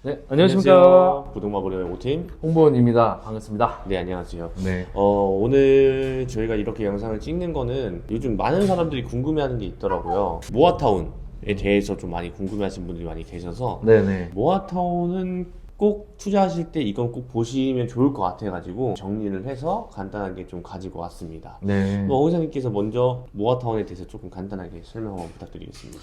네, 안녕하십니까. 부동마블의 오팀 홍보원입니다. 반갑습니다. 네, 안녕하세요. 네. 오늘 저희가 이렇게 영상을 찍는 거는 요즘 많은 사람들이 궁금해하는 게 있더라고요. 모아타운에 대해서 좀 많이 궁금해하시는 분들이 많이 계셔서 네네. 모아타운은 꼭 투자하실 때 이건 꼭 보시면 좋을 것 같아가지고 정리를 해서 간단하게 좀 가지고 왔습니다. 네. 오 이사님께서 먼저 모아타운에 대해서 조금 간단하게 설명 한번 부탁드리겠습니다.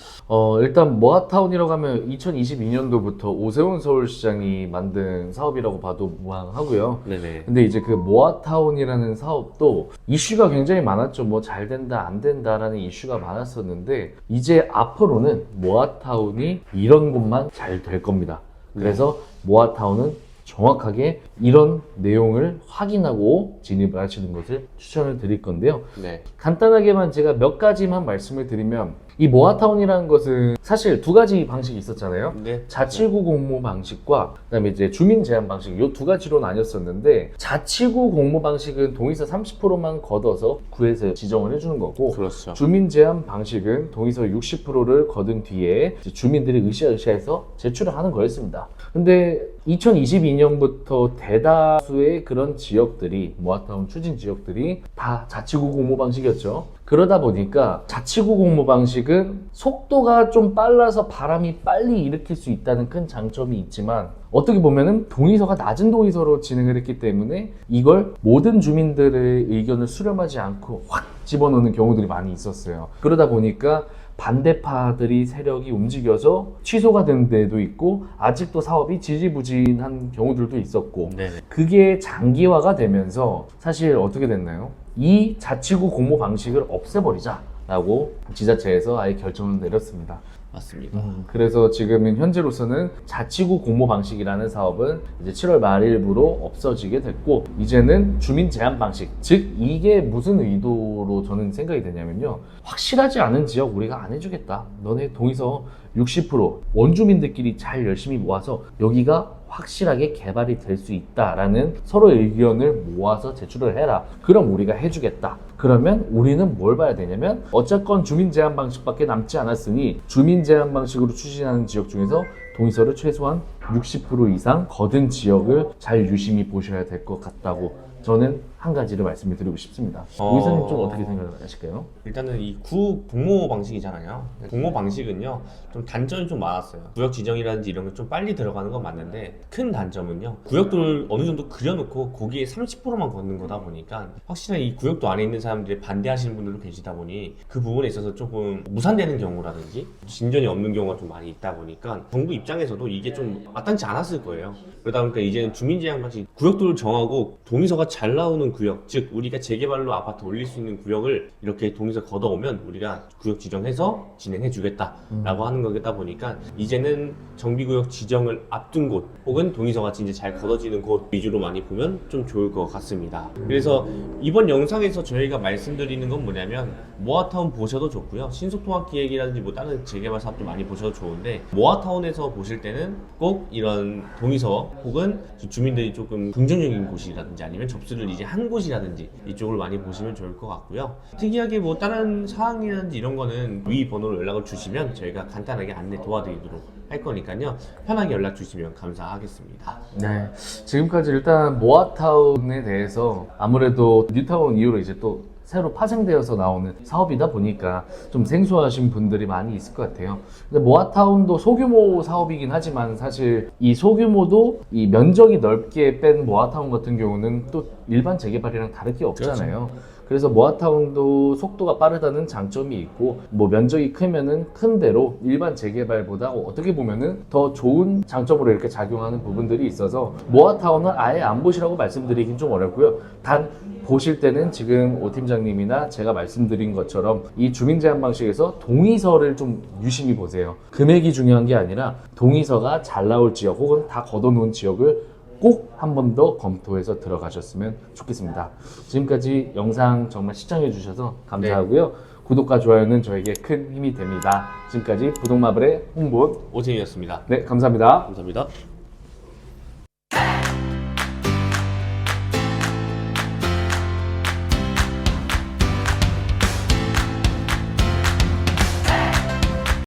일단 모아타운이라고 하면 2022년도부터 오세훈 서울시장이 만든 사업이라고 봐도 무방하고요. 네네. 근데 이제 그 모아타운이라는 사업도 이슈가 굉장히 많았죠. 뭐 잘 된다, 안 된다라는 이슈가 많았었는데 이제 앞으로는 모아타운이 이런 곳만 잘 될 겁니다. 그래서 모아타운은 정확하게 이런 내용을 확인하고 진입을 하시는 것을 추천을 드릴 건데요. 네. 간단하게만 제가 몇 가지만 말씀을 드리면 이 모아타운이라는 것은 사실 두 가지 방식이 있었잖아요. 네. 자치구 공모 방식과 그다음에 이제 주민 제한 방식 이 두 가지로 나뉘었었는데 자치구 공모 방식은 동의서 30%만 걷어서 구에서 지정을 해주는 거고 그렇죠. 주민 제한 방식은 동의서 60%를 거둔 뒤에 이제 주민들이 으쌰으쌰해서 제출을 하는 거였습니다. 근데 2022년부터 대다수의 그런 지역들이 모아타운 추진 지역들이 다 자치구 공모 방식이었죠. 그러다 보니까 자치구 공모 방식은 속도가 좀 빨라서 바람이 빨리 일으킬 수 있다는 큰 장점이 있지만 어떻게 보면은 동의서가 낮은 동의서로 진행을 했기 때문에 이걸 모든 주민들의 의견을 수렴하지 않고 확 집어넣는 경우들이 많이 있었어요. 그러다 보니까 반대파들이 세력이 움직여서 취소가 된 데도 있고 아직도 사업이 지지부진한 경우들도 있었고 네. 그게 장기화가 되면서 사실 어떻게 됐나요? 이 자치구 공모 방식을 없애버리자 라고 지자체에서 아예 결정을 내렸습니다. 맞습니다. 그래서 지금은 현재로서는 자치구 공모 방식이라는 사업은 이제 7월 말일부로 없어지게 됐고 이제는 주민 제한 방식, 즉 이게 무슨 의도로 저는 생각이 되냐면요, 확실하지 않은 지역 우리가 안 해주겠다, 너네 동의서 60% 원주민들끼리 잘 열심히 모아서 여기가 확실하게 개발이 될 수 있다라는 서로의 의견을 모아서 제출을 해라, 그럼 우리가 해주겠다. 그러면 우리는 뭘 봐야 되냐면 어쨌건 주민 제한 방식밖에 남지 않았으니 주민 제한 방식으로 추진하는 지역 중에서 동의서를 최소한 60% 이상 거둔 지역을 잘 유심히 보셔야 될 것 같다고 저는 한 가지를 말씀을 드리고 싶습니다. 의사님 좀 어떻게 생각하실까요? 일단은 이 구 공모 방식이잖아요. 공모 방식은요, 좀 단점이 좀 많았어요. 구역 지정이라든지 이런 게 좀 빨리 들어가는 건 맞는데 큰 단점은요, 구역들을 어느 정도 그려놓고 거기에 30%만 걷는 거다 보니까 확실히 이 구역도 안에 있는 사람들이 반대하시는 분들도 계시다 보니 그 부분에 있어서 조금 무산되는 경우라든지 진전이 없는 경우가 좀 많이 있다 보니까 정부 입장에서도 이게 좀 마땅치 않았을 거예요. 그러다 보니까 이제는 주민 제한 방식, 구역들을 정하고 동의서가 잘 나오는 구역, 즉 우리가 재개발로 아파트 올릴 수 있는 구역을 이렇게 동의서 걷어오면 우리가 구역 지정해서 진행해 주겠다라고 하는 거다 보니까 이제는 정비구역 지정을 앞둔 곳 혹은 동의서가 진짜 잘 걷어지는 곳 위주로 많이 보면 좀 좋을 것 같습니다. 그래서 이번 영상에서 저희가 말씀드리는 건 뭐냐면 모아타운 보셔도 좋고요, 신속통합기획이라든지 뭐 다른 재개발 사업도 많이 보셔도 좋은데 모아타운에서 보실 때는 꼭 이런 동의서 혹은 주민들이 조금 긍정적인 곳이라든지 아니면 접수를 이제 한 곳이라든지 이쪽을 많이 보시면 좋을 것 같고요. 특이하게 뭐 다른 사항이라든지 이런 거는 위 번호로 연락을 주시면 저희가 간단하게 안내 도와드리도록 할 거니까요, 편하게 연락 주시면 감사하겠습니다. 네, 지금까지 일단 모아타운에 대해서 아무래도 뉴타운 이후로 이제 또 새로 파생되어서 나오는 사업이다 보니까 좀 생소하신 분들이 많이 있을 것 같아요. 근데 모아타운도 소규모 사업이긴 하지만 사실 이 소규모도 이 면적이 넓게 뺀 모아타운 같은 경우는 또 일반 재개발이랑 다를 게 없잖아요. 그래서 모아타운도 속도가 빠르다는 장점이 있고 뭐 면적이 크면은 큰 대로 일반 재개발보다 어떻게 보면은 더 좋은 장점으로 이렇게 작용하는 부분들이 있어서 모아타운은 아예 안 보시라고 말씀드리긴 좀 어렵고요. 단 보실 때는 지금 오 팀장님이나 제가 말씀드린 것처럼 이 주민 제한 방식에서 동의서를 좀 유심히 보세요. 금액이 중요한 게 아니라 동의서가 잘 나올 지역 혹은 다 걷어놓은 지역을 꼭 한 번 더 검토해서 들어가셨으면 좋겠습니다. 지금까지 영상 정말 시청해 주셔서 감사하고요. 네. 구독과 좋아요는 저에게 큰 힘이 됩니다. 지금까지 부동마블의 홍보원 오팀이었습니다. 네, 감사합니다. 감사합니다.